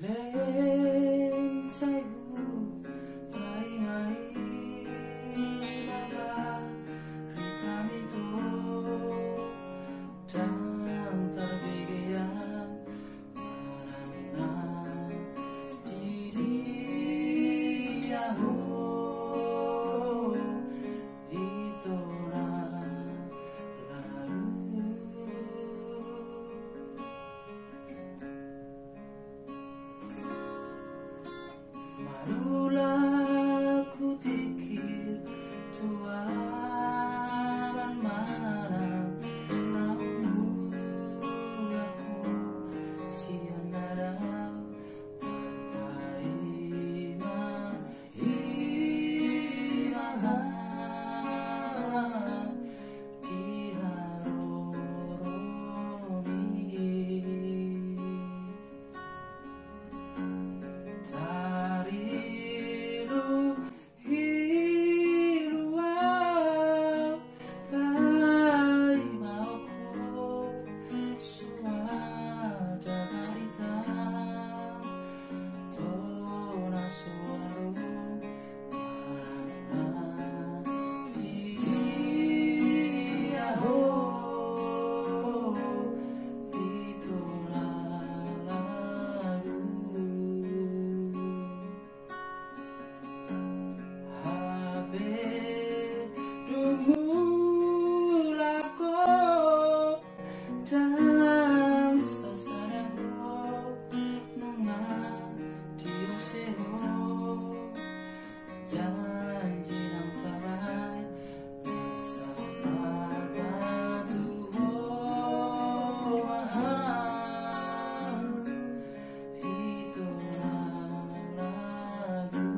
dan sa'yo ay mahirap Ritang ito dan terbigyan Parang di dia ito na lalu Marulah ku tikir tuaman mana Naula ko siya narap Pagkaiman himahan Di haroroni Dan sasaranku nungan diri sero janji ng tabay sa pagkatuhoan ito na lagu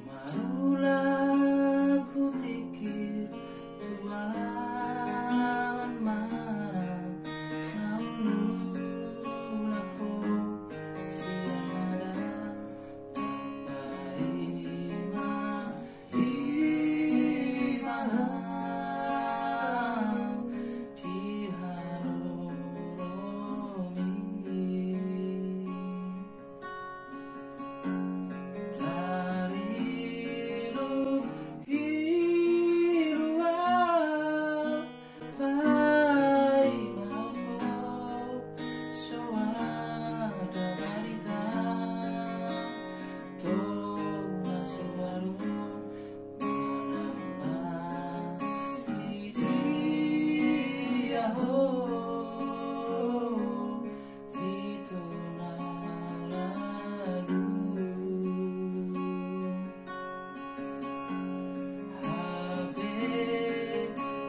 Marulah ku tikir tuaman mana Naula ko siya narap Pagkaiman himahan Di haroroni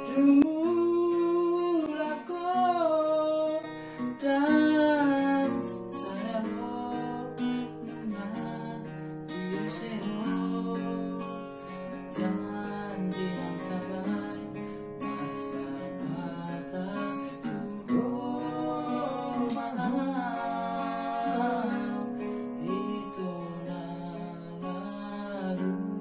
Jumlah ko dan sadaro nungan diri sero janji ng tabay sa pagkatuhoan ito na lalu